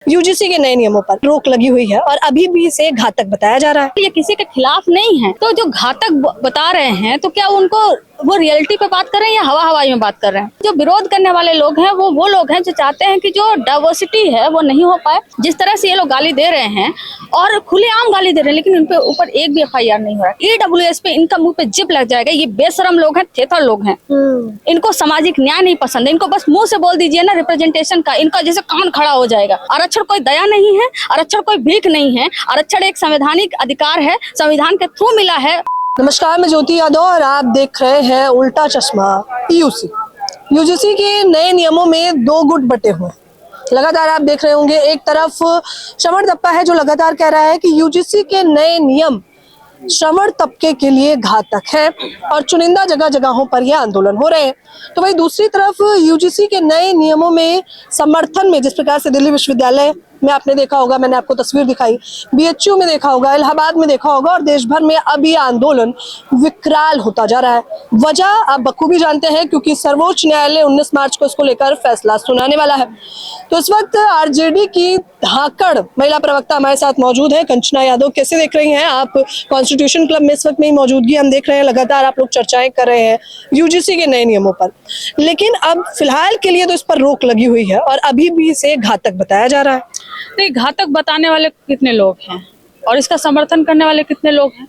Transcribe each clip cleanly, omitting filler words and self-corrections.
UGC के नए नियमों पर रोक लगी हुई है और अभी भी इसे घातक बताया जा रहा है। ये किसी के खिलाफ नहीं है, तो जो घातक बता रहे हैं तो क्या उनको वो रियलिटी पे बात कर रहे हैं या हवा हवाई में बात कर रहे हैं? जो विरोध करने वाले लोग हैं वो लोग हैं जो चाहते हैं कि जो डाइवर्सिटी है वो नहीं हो पाए। जिस तरह से ये लोग गाली दे रहे हैं और खुलेआम गाली दे रहे हैं, लेकिन इन पे ऊपर एक भी एफआईआर नहीं हो रहा है। ईडब्ल्यूएस पे इनका मुंह पे जिप लग जाएगा। ये बेशरम लोग हैं, थेथर लोग हैं। इनको सामाजिक न्याय नहीं पसंद है। इनको बस मुंह से बोल दीजिए ना रिप्रेजेंटेशन का, इनका जैसे कान खड़ा हो जाएगा। आरक्षण कोई दया नहीं है, आरक्षण कोई भीख नहीं है, आरक्षण एक संवैधानिक अधिकार है, संविधान के थ्रू मिला है। नमस्कार, मैं ज्योति यादव और आप देख रहे हैं उल्टा चश्मा यूसी। यूजीसी के नए नियमों में दो गुट बटे हुए हैं। लगातार आप देख रहे होंगे, एक तरफ श्रवण तबका है जो लगातार कह रहा है कि यूजीसी के नए नियम श्रवण तबके के लिए घातक है और चुनिंदा जगह जगहों पर यह आंदोलन हो रहे हैं। तो वही दूसरी तरफ यूजीसी के नए नियमों में समर्थन में जिस प्रकार से दिल्ली विश्वविद्यालय में आपने देखा होगा, मैंने आपको तस्वीर दिखाई, बीएचयू में देखा होगा, इलाहाबाद में देखा होगा और देश भर में अब ये आंदोलन विकराल होता जा रहा है। वजह आप बखूबी जानते हैं, क्योंकि सर्वोच्च न्यायालय 19 मार्च को इसको लेकर फैसला सुनाने वाला है। तो इस वक्त आरजेडी की धाकड़ महिला प्रवक्ता हमारे साथ मौजूद है, कंचना यादव। कैसे देख रही हैं आप? कॉन्स्टिट्यूशन क्लब में इस वक्त में मौजूदगी हम देख रहे हैं, लगातार आप लोग चर्चाएं कर रहे हैं यूजीसी के नए नियमों पर, लेकिन अब फिलहाल के लिए तो इस पर रोक लगी हुई है और अभी भी इसे घातक बताया जा रहा है। तो घातक बताने वाले कितने लोग हैं और इसका समर्थन करने वाले कितने लोग हैं?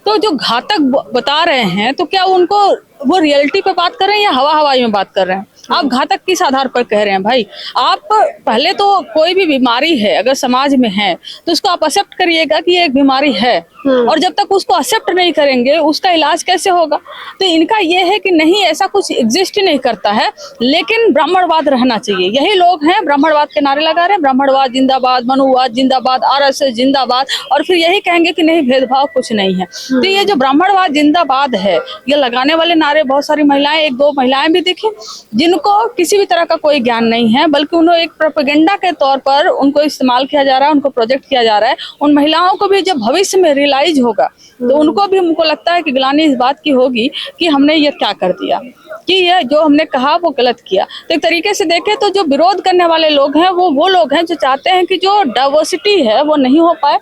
तो जो घातक बता रहे हैं तो क्या उनको वो रियलिटी पे बात कर रहे हैं या हवा हवाई में बात कर रहे हैं? आप घातक किस आधार पर कह रहे हैं भाई? आप पहले तो कोई भी बीमारी है अगर समाज में है तो उसको आप एक्सेप्ट करिएगा कि ये एक बीमारी है, और जब तक उसको एक्सेप्ट नहीं करेंगे उसका इलाज कैसे होगा? तो इनका ये है कि नहीं, ऐसा कुछ एग्जिस्ट ही नहीं करता है, लेकिन ब्राह्मणवाद रहना चाहिए। यही लोग हैं ब्राह्मणवाद के नारे लगा रहे हैं, ब्राह्मणवाद जिंदाबाद, मनुवाद जिंदाबाद, आरएसएस जिंदाबाद, और फिर यही कहेंगे कि नहीं भेदभाव कुछ नहीं है। तो ये जो ब्राह्मणवाद जिंदाबाद है ये लगाने वाले नारे बहुत सारी महिलाएं, एक दो महिलाएं भी दिखी जिनको किसी भी तरह का कोई ज्ञान नहीं है, बल्कि उन्हें एक प्रोपेगेंडा के तौर पर उनको इस्तेमाल किया जा रहा है, उनको प्रोजेक्ट किया जा रहा है। उन महिलाओं को भी जब भविष्य में रियलाइज होगा तो उनको भी हमको लगता है कि ग्लानि इस बात की होगी कि हमने ये क्या कर दिया, कि ये जो हमने कहा वो गलत किया। तो एक तरीके से देखें तो जो विरोध करने वाले लोग हैं वो लोग हैं जो चाहते हैं कि जो डाइवर्सिटी है वो नहीं हो पाए।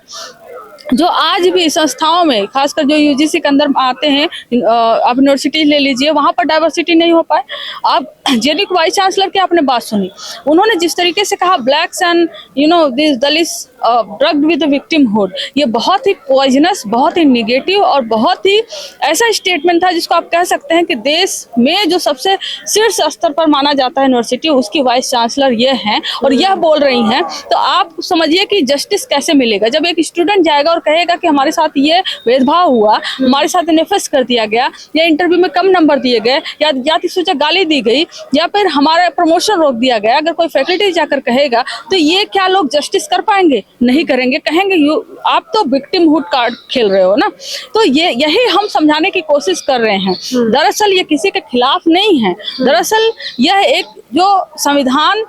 जो आज भी संस्थाओं में, खासकर जो यूजीसी के अंदर आते हैं, आप यूनिवर्सिटी ले लीजिए, वहां पर डाइवर्सिटी नहीं हो पाए। आप जेडी के वाइस चांसलर की आपने बात सुनी, उन्होंने जिस तरीके से कहा blacks and this Dalits drugged with victimhood, ये बहुत ही पॉइजनस, बहुत ही निगेटिव और बहुत ही ऐसा स्टेटमेंट था जिसको आप कह सकते हैं कि देश में जो सबसे शीर्ष स्तर पर माना जाता है यूनिवर्सिटी, उसकी वाइस चांसलर ये हैं और यह बोल रही हैं। तो आप समझिए कि जस्टिस कैसे मिलेगा जब एक स्टूडेंट जाएगा और कहेगा कि हमारे साथ ये भेदभाव हुआ, हमारे साथ इनफेस कर दिया गया, या इंटरव्यू में कम नंबर दिए गए, या जाति सूचक गाली दी गई, या फिर हमारा प्रमोशन रोक दिया गया। अगर कोई फैकल्टी जाकर कहेगा तो ये क्या लोग जस्टिस कर पाएंगे? नहीं करेंगे, कहेंगे आप तो विक्टिमहुड कार्ड खेल रहे हो ना। तो यही हम समझाने की कोशिश कर रहे हैं। दरअसल ये किसी के खिलाफ नहीं है, दरअसल यह एक जो संविधान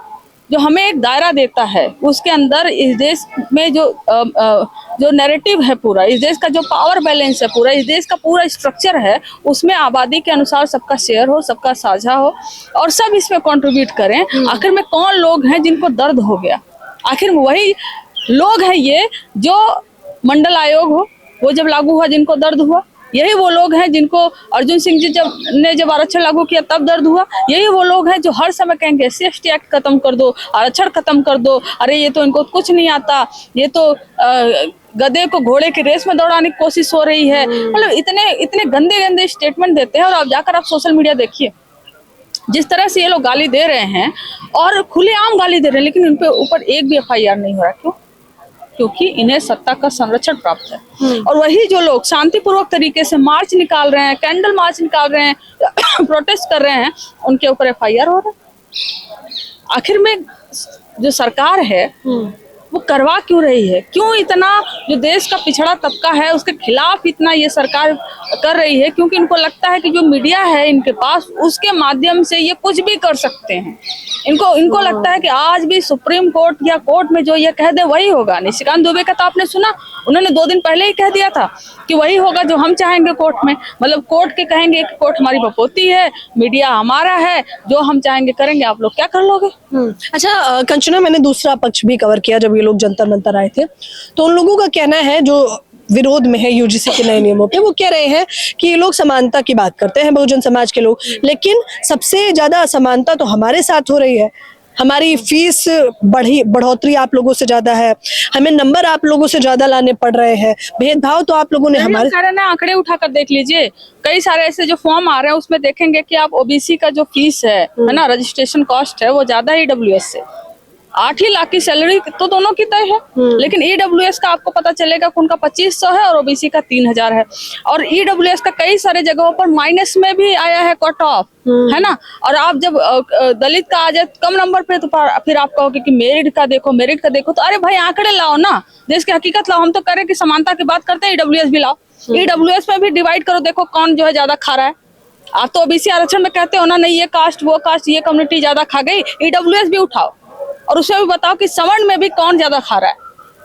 जो हमें एक दायरा देता है, उसके अंदर इस देश में जो नैरेटिव है पूरा, इस देश का जो पावर बैलेंस है पूरा, इस देश का पूरा स्ट्रक्चर है, उसमें आबादी के अनुसार सबका शेयर हो, सबका साझा हो और सब इसमें कंट्रीब्यूट करें। आखिर में कौन लोग हैं जिनको दर्द हो गया? आखिर वही लोग हैं ये जो मंडल आयोग हो वो जब लागू हुआ जिनको दर्द हुआ, यही वो लोग हैं जिनको अर्जुन सिंह जी जब आरक्षण लागू किया तब दर्द हुआ, यही वो लोग हैं जो हर समय कहेंगे SC/ST एक्ट खत्म कर दो, आरक्षण खत्म कर दो, अरे ये तो इनको कुछ नहीं आता, ये तो गधे को घोड़े की रेस में दौड़ाने की कोशिश हो रही है। मतलब इतने गंदे गंदे स्टेटमेंट देते हैं। और आप जाकर आप सोशल मीडिया देखिए जिस तरह से ये लोग गाली दे रहे हैं और खुलेआम गाली दे रहे हैं, लेकिन इन पे ऊपर एक भी एफआईआर नहीं हो रहा। क्यों? क्योंकि इन्हें सत्ता का संरक्षण प्राप्त है। और वही जो लोग शांतिपूर्वक तरीके से मार्च निकाल रहे हैं, कैंडल मार्च निकाल रहे हैं, प्रोटेस्ट कर रहे हैं, उनके ऊपर एफआईआर हो रहा है। आखिर में जो सरकार है वो करवा क्यों रही है? क्यों इतना जो देश का पिछड़ा तबका है उसके खिलाफ इतना ये सरकार कर रही है, क्योंकि इनको लगता है कि जो मीडिया है इनके पास उसके माध्यम से ये कुछ भी कर सकते हैं। इनको लगता है कि आज भी सुप्रीम कोर्ट या कोर्ट में जो ये कह दे वही होगा। निशिकांत दुबे का तो आपने सुना, उन्होंने 2 दिन पहले ही कह दिया था कि वही होगा जो हम चाहेंगे कोर्ट में। मतलब कोर्ट के कहेंगे कि कोर्ट हमारी बपोती है, मीडिया हमारा है, जो हम चाहेंगे करेंगे, आप लोग क्या कर लोगे। अच्छा कंचना, मैंने दूसरा पक्ष भी कवर किया जब ये लोग जंतर मंतर आए थे, तो उन लोगों का कहना है जो विरोध में है यूजीसी के नए नियमों पे, वो कह रहे हैं कि ये लोग समानता की बात करते हैं, बहुजन समाज के लोग, लेकिन सबसे ज्यादा असमानता तो हमारे साथ हो रही है। हमारी फीस बढ़ोतरी आप लोगों से ज्यादा है, हमें नंबर आप लोगों से ज्यादा लाने पड़ रहे हैं, भेदभाव तो आप लोगों ने हमारे कारण है। आंकड़े उठाकर देख लीजिए, कई सारे ऐसे जो फॉर्म आ रहे हैं उसमें देखेंगे कि आप ओबीसी का जो फीस है ना, रजिस्ट्रेशन कॉस्ट है, वो ज्यादा है ईडब्ल्यूएस से। 8 ही लाख की सैलरी तो दोनों की तय है, लेकिन ईडब्ल्यूएस का आपको पता चलेगा कि उनका 2500 है और ओबीसी का 3000 है। और ईडब्ल्यूएस का कई सारे जगहों पर माइनस में भी आया है कट ऑफ, है ना। और आप जब दलित का आ जाए कम नंबर पे, तो फिर आप कहोगे कि मेरिट का देखो, तो अरे भाई आंकड़े लाओ ना, देश की हकीकत लाओ। हम तो करें कि समानता की बात करते हैं, ईडब्ल्यूएस भी लाओ, ईडब्ल्यूएस में भी डिवाइड करो, देखो कौन जो है ज्यादा खा रहा है। आप तो ओबीसी आरक्षण में कहते हो ना, नहीं ये कास्ट वो कास्ट ये कम्युनिटी ज्यादा खा गई, ईडब्ल्यूएस भी उठाओ और उसमें भी बताओ कि सवर्ण में भी कौन ज्यादा खा रहा है,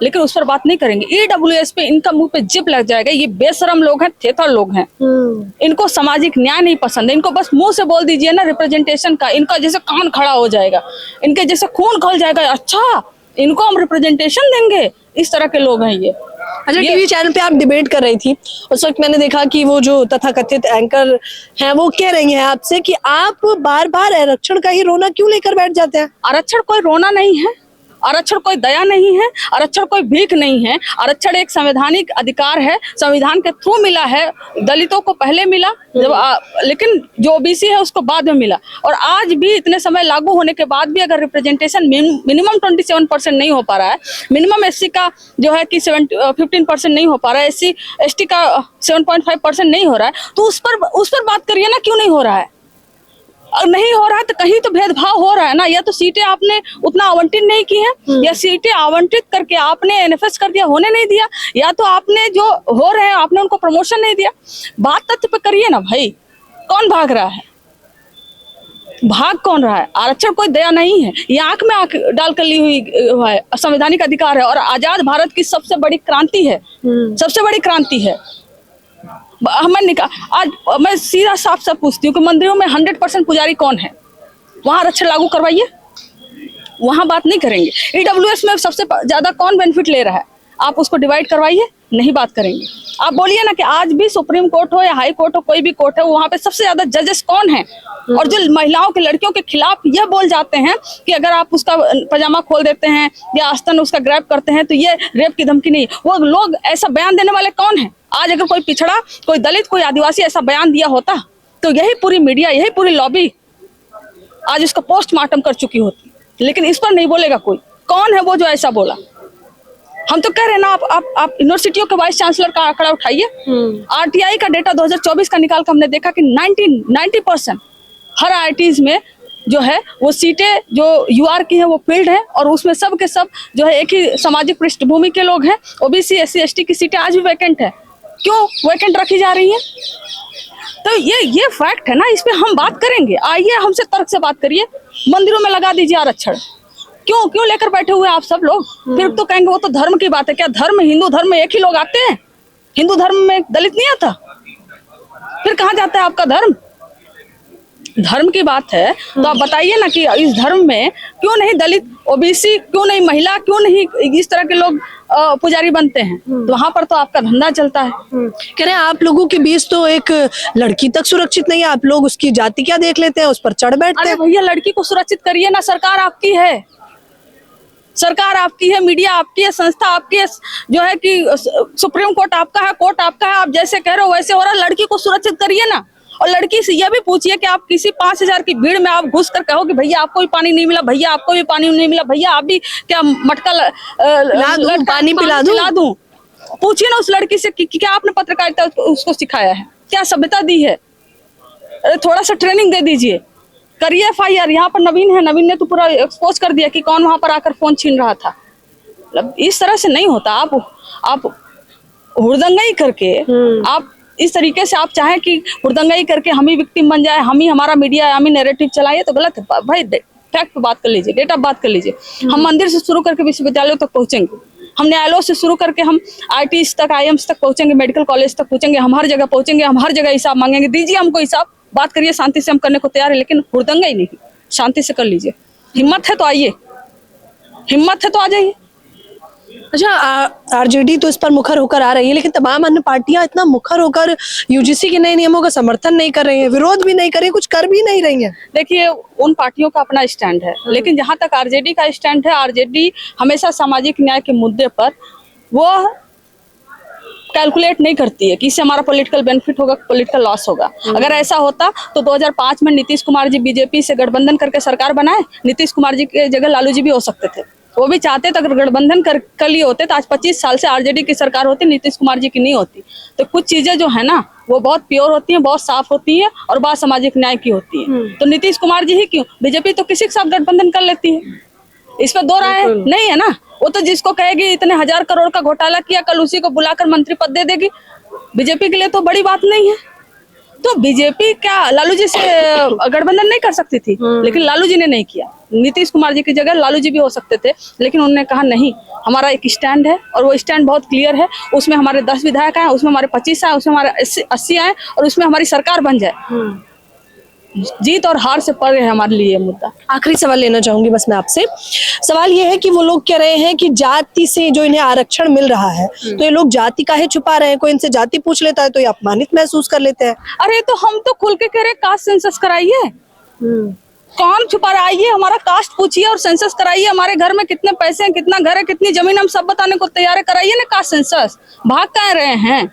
लेकिन उस पर बात नहीं करेंगे। ईडब्ल्यूएस पे इनका मुंह पे जिप लग जाएगा। ये बेशरम लोग हैं, थेथर लोग हैं, इनको सामाजिक न्याय नहीं पसंद है। इनको बस मुंह से बोल दीजिए ना रिप्रेजेंटेशन का, इनका जैसे कान खड़ा हो जाएगा, इनके जैसे खून खौल जाएगा, अच्छा इनको हम रिप्रेजेंटेशन देंगे। इस तरह के लोग हैं ये। अच्छा, टीवी चैनल पे आप डिबेट कर रही थी, उस वक्त मैंने देखा कि वो जो तथाकथित एंकर हैं वो कह रही हैं आपसे कि आप बार बार आरक्षण का ही रोना क्यों लेकर बैठ जाते हैं। आरक्षण कोई रोना नहीं है, आरक्षण कोई दया नहीं है, आरक्षण कोई भीख नहीं है। आरक्षण एक संवैधानिक अधिकार है, संविधान के थ्रू मिला है। दलितों को पहले मिला लेकिन जो ओबीसी है उसको बाद में मिला। और आज भी इतने समय लागू होने के बाद भी अगर रिप्रेजेंटेशन मिनिमम 27% नहीं हो पा रहा है, मिनिमम एससी का जो है कि 15% नहीं हो पा रहा है, एससी एसटी का 7.5% नहीं हो रहा है, तो उस पर बात करिए ना, क्यों नहीं हो रहा है। और नहीं हो रहा है तो कहीं तो भेदभाव हो रहा है ना। या तो सीटें आपने उतना आवंटित नहीं की हैं, या सीटें आवंटित करके आपने एनएफएस कर दिया, होने नहीं दिया, या तो आपने जो हो रहे हैं आपने उनको प्रमोशन नहीं दिया। बात तथ्य पे करिए ना भाई, कौन भाग रहा है, भाग कौन रहा है। आरक्षण कोई दया नहीं है, ये आंख में आंख डालकर ली हुई है, संवैधानिक अधिकार है और आजाद भारत की सबसे बड़ी क्रांति है, सबसे बड़ी क्रांति है। आज मैं सीधा साफ साफ पूछती हूँ कि मंदिरों में 100% पुजारी कौन है, वहां आरक्षण लागू करवाइए, वहां बात नहीं करेंगे। ईडब्ल्यूएस में सबसे ज्यादा कौन बेनिफिट ले रहा है, आप उसको डिवाइड करवाइए, नहीं बात करेंगे। आप बोलिए ना कि आज भी सुप्रीम कोर्ट हो या हाई कोर्ट हो, कोई भी कोर्ट है, वहां पे सबसे ज्यादा जजेस कौन है, और जो महिलाओं के लड़कियों के खिलाफ यह बोल जाते हैं कि अगर आप उसका पजामा खोल देते हैं या आस्तन उसका ग्रैब करते हैं तो ये रेप की धमकी नहीं, वो लोग ऐसा बयान देने वाले कौन है। आज अगर कोई पिछड़ा, कोई दलित, कोई आदिवासी ऐसा बयान दिया होता तो यही पूरी मीडिया, यही पूरी लॉबी आज उसका पोस्टमार्टम कर चुकी होती, लेकिन इस पर नहीं बोलेगा कोई। कौन है वो जो ऐसा बोला। हम तो कह रहे हैं ना, आप यूनिवर्सिटियों के वाइस चांसलर का आंकड़ा उठाइए, आरटीआई का डेटा 2024 का निकाल कर हमने देखा कि 90% हर आईआईटीज में जो है वो सीटें जो यूआर की है वो फील्ड है, और उसमें सब के सब जो है एक ही सामाजिक पृष्ठभूमि के लोग हैं। ओबीसी एससी एसटी की सीटें आज भी वैकेंट है, क्यों वैकेंट रखी जा रही है। तो ये फैक्ट है ना, इस पे हम बात करेंगे। आइए हमसे तर्क से बात करिए, मंदिरों में लगा दीजिए आरक्षण, क्यों लेकर बैठे हुए आप सब लोग। फिर तो कहेंगे वो तो धर्म की बात है। क्या धर्म, हिंदू धर्म में एक ही लोग आते हैं? हिंदू धर्म में दलित नहीं आता, फिर कहाँ जाता है आपका धर्म। धर्म की बात है तो आप बताइए ना कि इस धर्म में क्यों नहीं दलित, ओबीसी, क्यों नहीं महिला, क्यों नहीं इस तरह के लोग पुजारी बनते हैं। तो वहां पर तो आपका धंधा चलता है। कह रहे हैं आप लोगों के बीच तो एक लड़की तक सुरक्षित नहीं है, आप लोग उसकी जाति क्या देख लेते हैं, उस पर चढ़ बैठते हैं। भैया लड़की को सुरक्षित करिए ना, सरकार आपकी है, सरकार आपकी है, मीडिया आपकी है, संस्था आपकी है, जो है कि सुप्रीम कोर्ट आपका है, कोर्ट आपका है। आप जैसे कह रहे हो वैसे हो रहा है, लड़की को सुरक्षित करिए ना। और लड़की से यह भी पूछिए कि आप किसी 5000 की भीड़ में आप घुस कर कहो कि भैया आपको भी पानी नहीं मिला, भैया आपको भी पानी नहीं मिला, भैया आप भी क्या मटका पानी पिला दूं। पूछिए ना उस लड़की से कि क्या आपने पत्रकारिता उसको सिखाया है, क्या सभ्यता दी है। थोड़ा सा ट्रेनिंग दे दीजिए, करिए एफआईआर। यहाँ पर नवीन है, नवीन ने तो पूरा एक्सपोज कर दिया कि कौन वहां पर आकर फोन छीन रहा था। मतलब इस तरह से नहीं होता। आप हुड़दंगाई करके आप इस तरीके से आप चाहें कि हुड़दंगाई करके हम ही विक्टिम बन जाए, हम ही हमारा मीडिया, हम ही नैरेटिव चलाइए, तो गलत है भाई। फैक्ट पे बात कर लीजिए, डेटा बात कर लीजिए। हम मंदिर से शुरू करके विश्वविद्यालयों तक पहुंचेंगे, हम न्यायालयों से शुरू करके हम IITs तक, IIMs तक पहुंचेंगे, मेडिकल कॉलेज तक पहुंचेंगे, हम हर जगह पहुंचेंगे, हम हर जगह हिसाब मांगेंगे। दीजिए हमको हिसाब, बात करिए, शांति से हम करने को तैयार है, लेकिन हुड़दंगाई नहीं, शांति से कर लीजिए। हिम्मत है तो आइए, हिम्मत है तो आ जाइए। अच्छा, आरजेडी तो इस पर मुखर होकर आ रही है, लेकिन तमाम अन्य पार्टियां इतना मुखर होकर यूजीसी के नए नियमों का समर्थन नहीं कर रही हैं, विरोध भी नहीं कर रही हैं, कुछ कर भी नहीं रही हैं। देखिए, उन पार्टियों का अपना स्टैंड है, लेकिन जहां तक आरजेडी का स्टैंड है, आरजेडी हमेशा सामाजिक न्याय के मुद्दे पर वो कैलकुलेट नहीं करती है कि इससे हमारा पॉलिटिकल बेनिफिट होगा, पॉलिटिकल लॉस होगा। अगर ऐसा होता तो 2005 में नीतीश कुमार जी बीजेपी से गठबंधन करके सरकार बनाए, नीतीश कुमार जी के जगह लालू जी भी हो सकते थे। वो भी चाहते तो अगर गठबंधन कर लिए होते तो आज 25 साल से आरजेडी की सरकार होती, नीतीश कुमार जी की नहीं होती। तो कुछ चीजें जो है ना वो बहुत प्योर होती हैं, बहुत साफ होती हैं और बहुत सामाजिक न्याय की होती है। तो नीतीश कुमार जी ही क्यों, बीजेपी तो किसी के साथ गठबंधन कर लेती है, इस पर दो राय नहीं है ना। वो तो जिसको कहेगी इतने 1000 करोड़ का घोटाला किया, कल उसी को बुलाकर मंत्री पद दे देगी। बीजेपी के लिए तो बड़ी बात नहीं है। तो बीजेपी क्या लालू जी से गठबंधन नहीं कर सकती थी, लेकिन लालू जी ने नहीं किया। नीतीश कुमार जी की जगह लालू जी भी हो सकते थे, लेकिन उन्होंने कहा नहीं, हमारा एक स्टैंड है और वो स्टैंड बहुत क्लियर है। उसमें हमारे 10 विधायक आए, उसमें हमारे 25 आए, उसमें हमारे 80 आए और उसमें हमारी सरकार बन जाए। जीत और हार से परे है हमारे लिए मुद्दा। आखिरी सवाल लेना चाहूंगी बस मैं आपसे। सवाल ये है कि वो लोग कह रहे हैं कि जाति से जो इन्हें आरक्षण मिल रहा है, तो ये लोग जाति काहे छुपा रहे हैं? कोई इनसे जाति पूछ लेता है तो ये अपमानित महसूस कर लेते हैं। अरे तो हम तो खुल के कह रहे कास्ट सेंसस कराइए, कौन छुपा रहा है? हमारा कास्ट पूछिए और सेंसस कराइए। हमारे घर में कितने पैसे हैं, कितना घर है, कितनी जमीन, हम सब बताने को तैयार है। कराइए ना कास्ट सेंसस, भाग कह रहे हैं?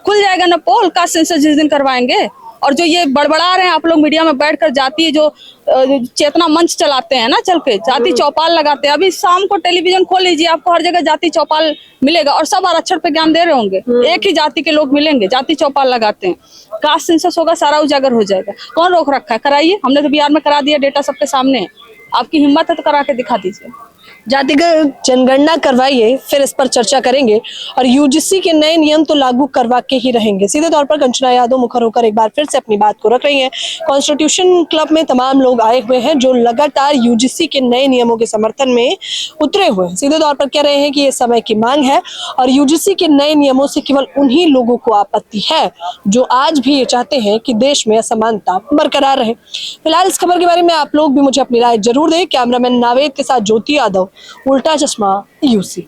खुल जाएगा ना पोल, कास्ट सेंसस जिस दिन करवाएंगे। और जो ये बड़बड़ा रहे हैं आप लोग मीडिया में बैठकर, जाति जो चेतना मंच चलाते हैं ना, चल के जाति चौपाल लगाते हैं। अभी शाम को टेलीविजन खोल लीजिए, आपको हर जगह जाति चौपाल मिलेगा और सब आरक्षण पे ज्ञान दे रहे होंगे। एक ही जाति के लोग मिलेंगे, जाति चौपाल लगाते हैं। कास्ट सेंसस होगा, सारा उजागर हो जाएगा। कौन रोक रखा है? कराइए, हमने तो बिहार में करा दिया, डेटा सबके सामने है। आपकी हिम्मत है तो करा के दिखा दीजिए। जातिगत जनगणना करवाइए, फिर इस पर चर्चा करेंगे और यूजीसी के नए नियम तो लागू करवा के ही रहेंगे। सीधे तौर पर कंचना यादव मुखर होकर एक बार फिर से अपनी बात को रख रही हैं। कॉन्स्टिट्यूशन क्लब में तमाम लोग आए हुए हैं जो लगातार यूजीसी के नए नियमों के समर्थन में उतरे हुए हैं। सीधे तौर पर कह रहे हैं कि ये समय की मांग है और यूजीसी के नए नियमों से केवल उन्हीं लोगों को आपत्ति है जो आज भी ये चाहते हैं कि देश में असमानता बरकरार रहे। फिलहाल इस खबर के बारे में आप लोग भी मुझे अपनी राय जरूर दें। कैमरामैन नावेद के साथ ज्योति यादव, उल्टा चश्मा, यूसी।